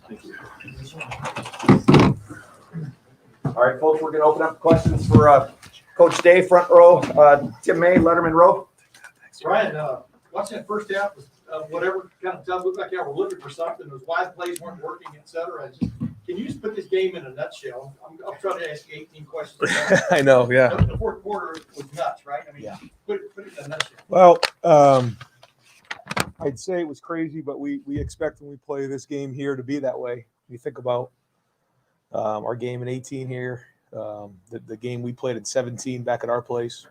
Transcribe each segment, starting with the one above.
Thank you. All right, folks, we're going to open up questions for Coach Day, front row, Tim May, Letterman row. Ryan, watching that first half, whatever kind of stuff looked like y'all were looking for something, those wide plays weren't working, et cetera. Can you just put this game in a nutshell? I'm trying to ask you 18 questions. I know, yeah. The fourth quarter was nuts, right? I mean, Yeah. put it in a nutshell. Well, I'd say it was crazy, but we expect when we play this game here to be that way. You think about our game in 18 here, the game we played in 17 back at our place.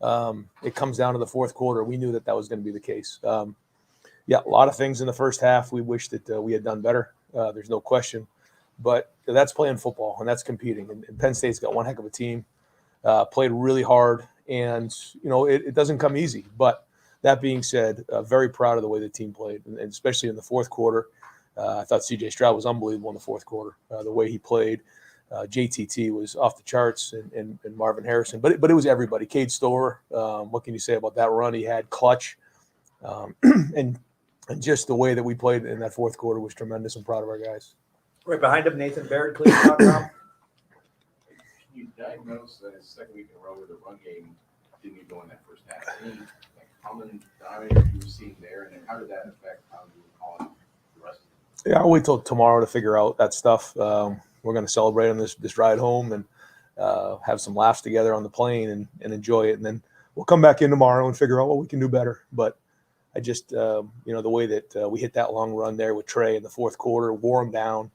It comes down to the fourth quarter. We knew that was going to be the case. Yeah, a lot of things in the first half we wish that we had done better. There's no question. But that's playing football, and that's competing. And Penn State's got one heck of a team, played really hard. And, it doesn't come easy. But that being said, very proud of the way the team played, and especially in the fourth quarter. I thought C.J. Stroud was unbelievable in the fourth quarter, the way he played. JTT was off the charts, and Marvin Harrison. But it was everybody. Cade Stover, what can you say about that run he had? Clutch. And just the way that we played in that fourth quarter was tremendous. I'm proud of our guys. Right behind him, Nathan Barrett, Cleveland.com. Can you diagnose the second week in a row where the run game didn't go in that first half? Any common dynamics you were seeing there, and then how did that affect how you were calling the rest of it? Yeah, I'll wait till tomorrow to figure out that stuff. We're going to celebrate on this ride home and have some laughs together on the plane and enjoy it. And then we'll come back in tomorrow and figure out what we can do better. But I just, the way that we hit that long run there with Trey in the fourth quarter, wore him down,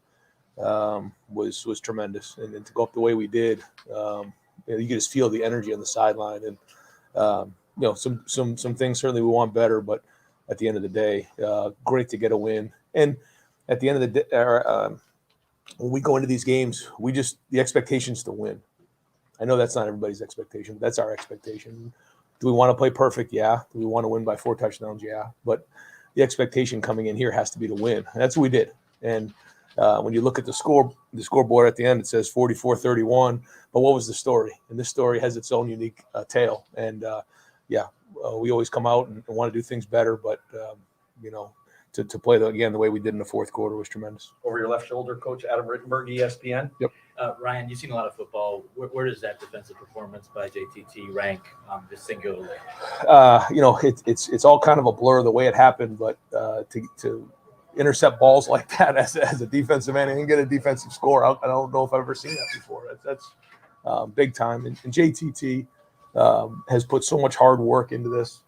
was tremendous. And to go up the way we did, you could just feel the energy on the sideline. And, some things certainly we want better, but at the end of the day, great to get a win. And at the end of the day, when we go into these games, the expectation is to win. I know that's not everybody's expectation, but that's our expectation. Do we want to play perfect? Yeah. Do we want to win by 4 touchdowns? Yeah. But the expectation coming in here has to be to win. And that's what we did. And when you look at the scoreboard at the end, it says 44-31. But what was the story? And this story has its own unique tale. And we always come out and want to do things better. But to play the way we did in the fourth quarter was tremendous. Over your left shoulder, Coach Adam Rittenberg, ESPN. Yep. Ryan, you've seen a lot of football. Where does that defensive performance by JTT rank just singularly? It's all kind of a blur the way it happened, but to intercept balls like that as a defensive end and get a defensive score, I don't know if I've ever seen that before. That's big time. And JTT has put so much hard work into this.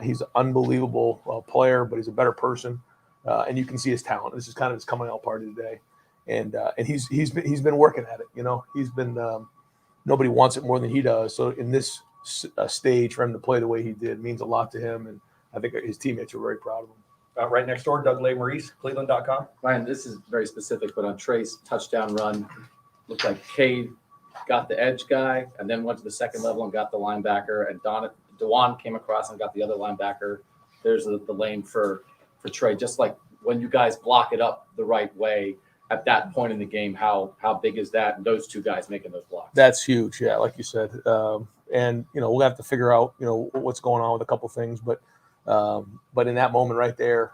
He's an unbelievable player, but he's a better person, and you can see his talent. This is kind of his coming out party today, and he's been working at it. He's been nobody wants it more than he does. So in this stage, for him to play the way he did means a lot to him, and I think his teammates are very proud of him. Right next door, Doug Maurice, Cleveland.com. Ryan, this is very specific, but on Trey's touchdown run, looked like Cade got the edge guy and then went to the second level and got the linebacker, and Dewan came across and got the other linebacker. There's the lane for Trey. Just like when you guys block it up the right way at that point in the game, how big is that? And those two guys making those blocks. That's huge, yeah, like you said. And we'll have to figure out what's going on with a couple things, but in that moment right there,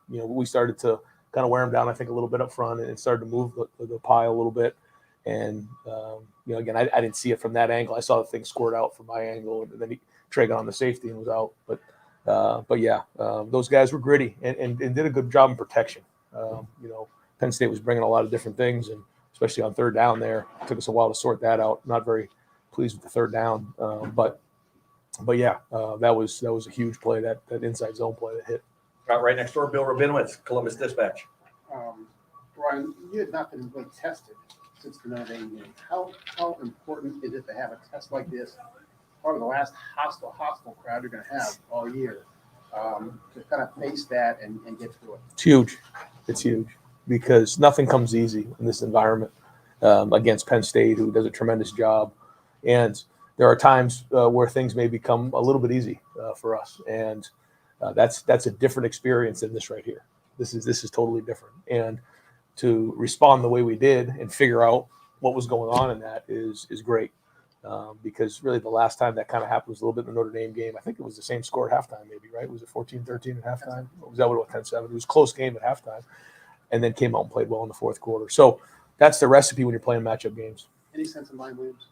we started to kind of wear him down, I think, a little bit up front, and it started to move the pile a little bit. And again, I didn't see it from that angle. I saw the thing squirt out from my angle, and then Trey got on the safety and was out. But yeah, those guys were gritty and did a good job in protection. Penn State was bringing a lot of different things, and especially on third down there, it took us a while to sort that out. Not very pleased with the third down, but yeah, that was a huge play, that inside zone play that hit. Right next door, Bill Rabinowitz, Columbus Dispatch. Brian, you had not been really tested since the Notre Dame game. How important is it to have a test like this? Part of the last hostile crowd you're going to have all year, to kind of face that and get through it. It's huge. It's huge because nothing comes easy in this environment against Penn State, who does a tremendous job. And there are times where things may become a little bit easy for us, and that's a different experience than this right here. This is totally different, and to respond the way we did and figure out what was going on in that is great, because really the last time that kind of happened was a little bit in the Notre Dame game. I think it was the same score at halftime, maybe, right? Was it 14-13 at halftime? Or was that what it was, 10-7? It was a close game at halftime. and then came out and played well in the fourth quarter. So that's the recipe when you're playing matchup games. Any sense of mind, Williams?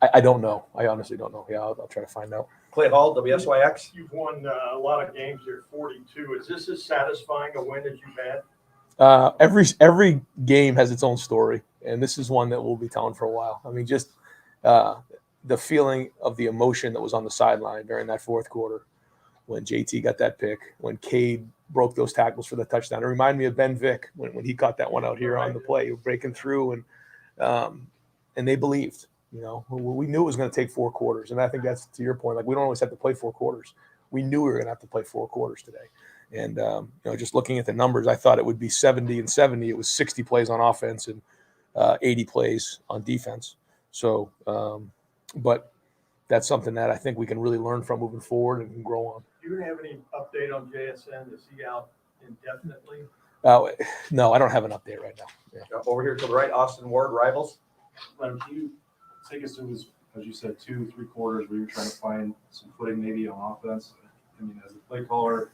I don't know. I honestly don't know. Yeah, I'll try to find out. Clay Hall, WSYX. You've won a lot of games. You're 42. Is this as satisfying a win as you've had? Every game has its own story, and this is one that we'll be telling for a while. I mean, just the feeling of the emotion that was on the sideline during that fourth quarter when JT got that pick, when Cade broke those tackles for the touchdown. It reminded me of Ben Vick when he caught that one out here on the play. He was breaking through, and they believed. You know, we knew it was going to take 4 quarters, and I think that's to your point. Like, we don't always have to play 4 quarters. We knew we were going to have to play 4 quarters today. And you know, just looking at the numbers, I thought it would be 70 and 70. It was 60 plays on offense and 80 plays on defense. So, but that's something that I think we can really learn from moving forward and grow on. Do you have any update on JSN? Is he out indefinitely? No, I don't have an update right now. Yeah. Over here to the right, Austin Ward, Rivals. Can you take us through, as you said, 2-3 quarters where you're trying to find some footing maybe on offense? I mean, as a play caller,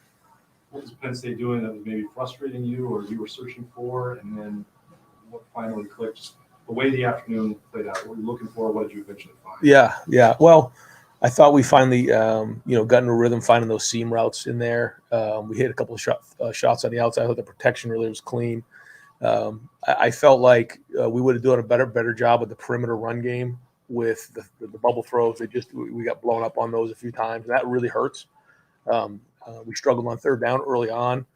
what was Penn State doing that was maybe frustrating you or you were searching for? And then what finally clicked? Just the way the afternoon played out, what were you looking for? What did you eventually find? Yeah. Well, I thought we finally, got into a rhythm finding those seam routes in there. We hit a couple of shots on the outside. I thought the protection really was clean. I felt like we would have done a better job with the perimeter run game with the bubble throws. We got blown up on those a few times, and that really hurts. We struggled on third down early on.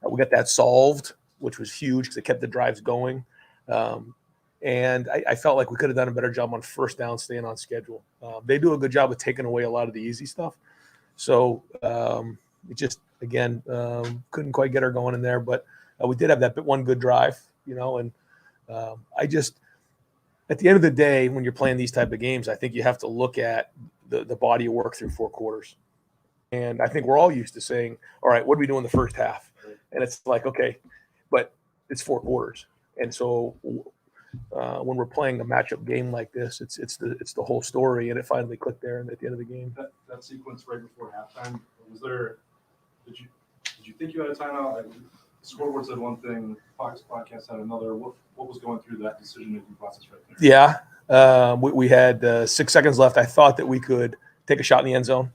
We got that solved, which was huge because it kept the drives going. And I felt like we could have done a better job on first down, staying on schedule. They do a good job of taking away a lot of the easy stuff. So it just, again, couldn't quite get her going in there. But we did have that one good drive, and I just, at the end of the day, when you're playing these type of games, I think you have to look at the body of work through 4 quarters. And I think we're all used to saying, all right, what do we do in the first half? And it's like, okay, but it's 4 quarters. And so when we're playing a matchup game like this, it's the whole story, and it finally clicked there and at the end of the game. That sequence right before halftime, did you think you had a timeout? The scoreboard said one thing, Fox podcast had another. What was going through that decision-making process right there? Yeah, we had 6 seconds left. I thought that we could take a shot in the end zone.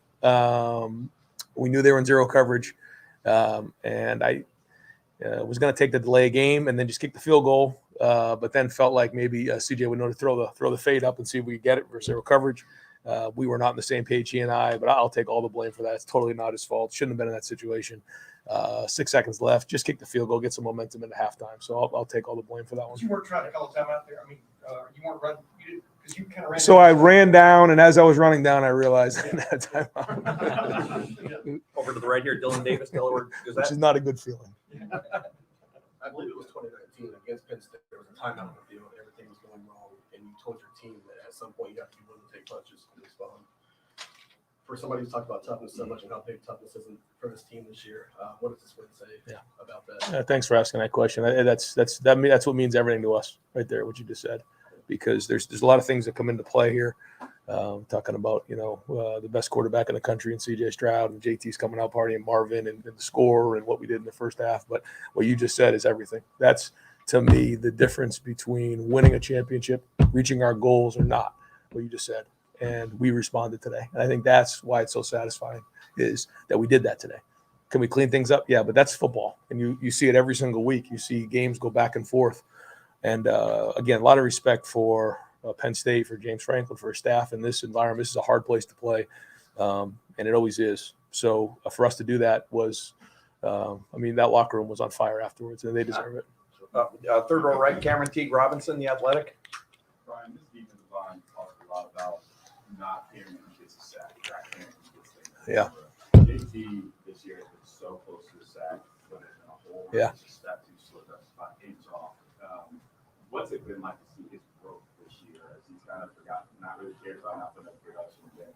We knew they were in zero coverage, and I was going to take the delay game and then just kick the field goal. But then felt like maybe CJ would know to throw the fade up and see if we could get it for zero coverage. We were not on the same page, he and I, but I'll take all the blame for that. It's totally not his fault. Shouldn't have been in that situation. 6 seconds left. Just kick the field goal, get some momentum into halftime. So I'll take all the blame for that one. You weren't trying to call a timeout there. I mean, you weren't running. You didn't, because you kind of ran. So I ran down, and as I was running down, I realized I didn't have timeout. Over to the right here, Dylan Davis, Delaware Which Gazette. is not a good feeling. I believe it was 2019 against Penn State. There was a timeout on the field. Everything was going wrong, and you told your team that at some point you have to be willing to take punches and respond. For somebody who's talked about toughness so much and how big toughness is for this team this year, what does this win say about that? Thanks for asking that question. That's what means everything to us right there, what you just said, because there's a lot of things that come into play here. Talking about the best quarterback in the country and CJ Stroud, and JT's coming out partying, Marvin, and the score and what we did in the first half. But what you just said is everything. That's, to me, the difference between winning a championship, reaching our goals, or not. What you just said, and we responded today. And I think that's why it's so satisfying, is that we did that today. Can we clean things up? Yeah, but that's football, and you see it every single week. You see games go back and forth, and again, a lot of respect for Penn State, for James Franklin, for his staff in this environment. This is a hard place to play, and it always is. So for us to do that was, that locker room was on fire afterwards, and they deserve it. Third row right, Cameron Teague Robinson, The Athletic. Brian, this defensive line talked a lot about not hearing him get a sack. Yeah. JT this year has been so close to the sack, but it's in a hole. Yeah. It's just that too slipped up spot games off. What's it been like to see his growth this year as he's kind of forgotten, not really cared about not putting up production yet?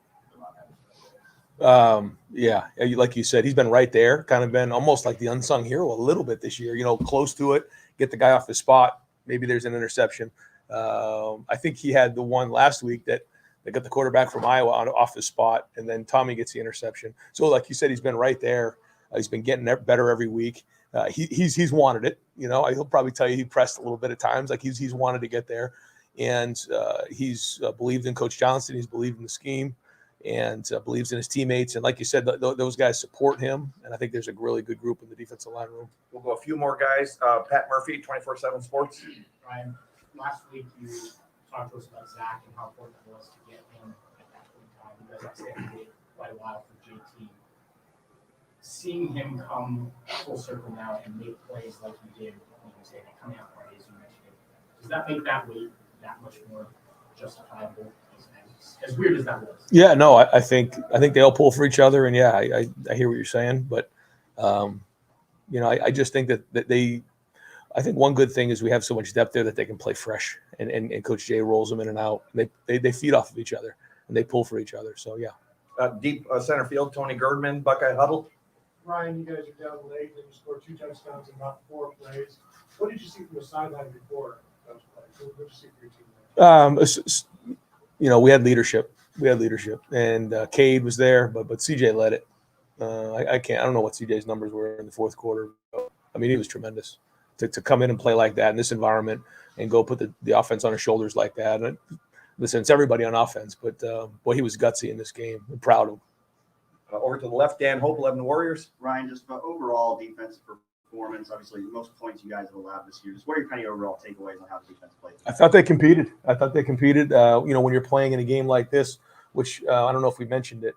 Like you said, he's been right there, kind of been almost like the unsung hero a little bit this year, close to it, get the guy off the spot. Maybe there's an interception. I think he had the one last week that they got the quarterback from Iowa off the spot, and then Tommy gets the interception. So like you said, he's been right there. He's been getting better every week. He's wanted it. He'll probably tell you he pressed a little bit at times. Like he's wanted to get there, and he's believed in Coach Johnson. He's believed in the scheme, and believes in his teammates. And like you said, those guys support him. And I think there's a really good group in the defensive line room. We'll go a few more guys. Pat Murphy, 24/7 Sports. Ryan, last week you talked to us about Zach and how important it was to get him at that point in time. You guys extended it quite a while for JT. Seeing him come full circle now and make plays like he did when he was coming out party, as you mentioned it, does that make that weight that much more justifiable? As weird as that was. Yeah, no, I think they all pull for each other, and yeah, I hear what you're saying, but I just think that they. I think one good thing is we have so much depth there that they can play fresh, and Coach Jay rolls them in and out. And they feed off of each other and they pull for each other. So yeah. Deep center field, Tony Girdman, Buckeye Huddle. Ryan, you guys are down late, and you scored 2 touchdowns in about 4 plays. What did you see from the sideline before those plays? What did you see from your team? We had leadership. And Cade was there, but CJ led it. I don't know what CJ's numbers were in the fourth quarter. But, he was tremendous to come in and play like that in this environment and go put the offense on his shoulders like that. And listen, it's everybody on offense, but boy, he was gutsy in this game. I'm proud of him. Over to the left, Dan Hope, 11 Warriors. Ryan, just overall defensive performance, obviously the most points you guys have allowed this year. Just what are your kind of overall takeaways on how the defense played? I thought they competed. When you're playing in a game like this, which I don't know if we mentioned it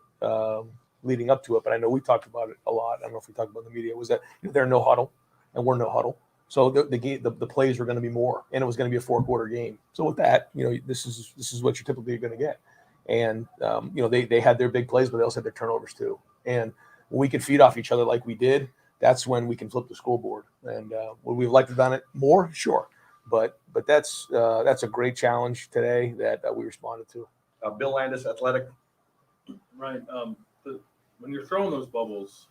leading up to it, but I know we talked about it a lot. I don't know if we talked about it in the media, was that they're no huddle and we're no huddle. So the plays were going to be more, and it was going to be a 4-quarter game. So with that, this is what you're typically going to get. And they had their big plays, but they also had their turnovers too. And when we could feed off each other like we did, that's when we can flip the scoreboard. And would we have liked to have done it more? Sure. But that's a great challenge today that we responded to. Bill Landis, Athletic. Right. When you're throwing those bubbles,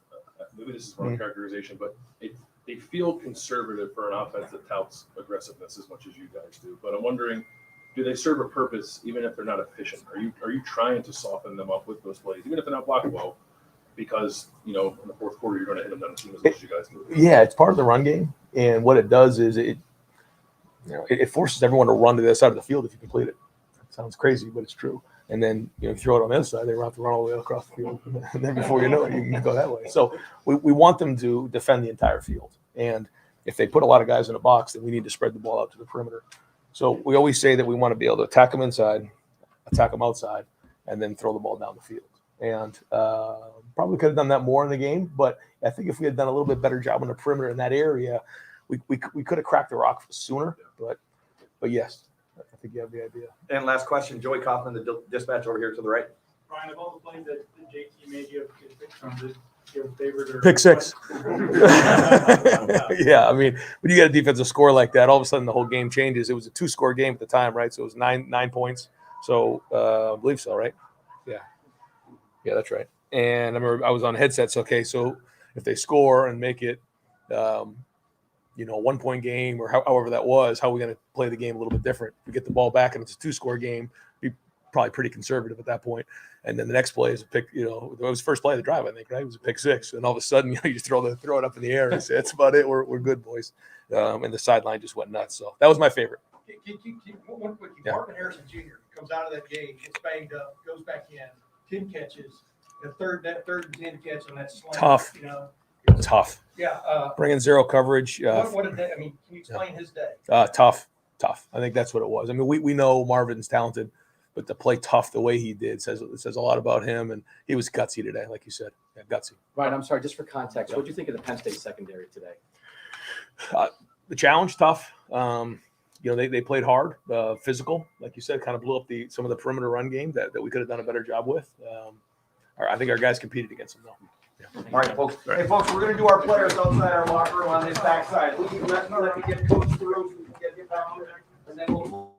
maybe this is wrong characterization, but they feel conservative for an offense that touts aggressiveness as much as you guys do. But I'm wondering, do they serve a purpose even if they're not efficient? Are you trying to soften them up with those plays, even if they're not blocked well? Because in the fourth quarter you're going to hit them down the team as much as you guys do. Yeah, it's part of the run game, and what it does is it forces everyone to run to the side of the field if you complete it. It sounds crazy, but it's true. And then you throw it on the other side, they have to run all the way across the field, and then before you know it, you can go that way. So we want them to defend the entire field, and if they put a lot of guys in a box, then we need to spread the ball out to the perimeter. So we always say that we want to be able to attack them inside, attack them outside, and then throw the ball down the field. And probably could have done that more in the game, but I think if we had done a little bit better job on the perimeter in that area, we could have cracked the rock sooner. But yes, I think you have the idea. And last question, Joey Kaufman, the dispatch over here to the right. Ryan, of all the plays that JT made, you have favorite or Pick 6. Yeah, when you got a defensive score like that, all of a sudden the whole game changes. It was a 2-score game at the time, right? So it was 9 points. So I believe so, right? Yeah, that's right. And I remember I was on headsets. Okay, so if they score and make it, a 1-point game or however that was, how are we going to play the game a little bit different? If we get the ball back and it's a 2-score game, be probably pretty conservative at that point. And then the next play is a pick. It was the first play of the drive, I think, right? It was a pick 6, and all of a sudden, you just throw it up in the air and say, "That's about it. We're good, boys." And the sideline just went nuts. So that was my favorite. One quick. Marvin Harrison Jr. comes out of that game, gets banged up, goes back in, 10 catches, the third and 10 catch on that slant. Tough. Tough. Yeah. Bringing zero coverage. What a day. Can you explain his day? Tough. I think that's what it was. We know Marvin's talented, but to play tough the way he did says a lot about him, and he was gutsy today, like you said. Yeah, gutsy. Right. I'm sorry. Just for context, what do you think of the Penn State secondary today? The challenge, tough. They played hard, physical, like you said, kind of blew up some of the perimeter run game that we could have done a better job with. I think our guys competed against them, though. Yeah. All right, folks. Hey, folks, we're going to do our players outside our locker room on this backside. Let me get Coach through so we can get back here, and then we'll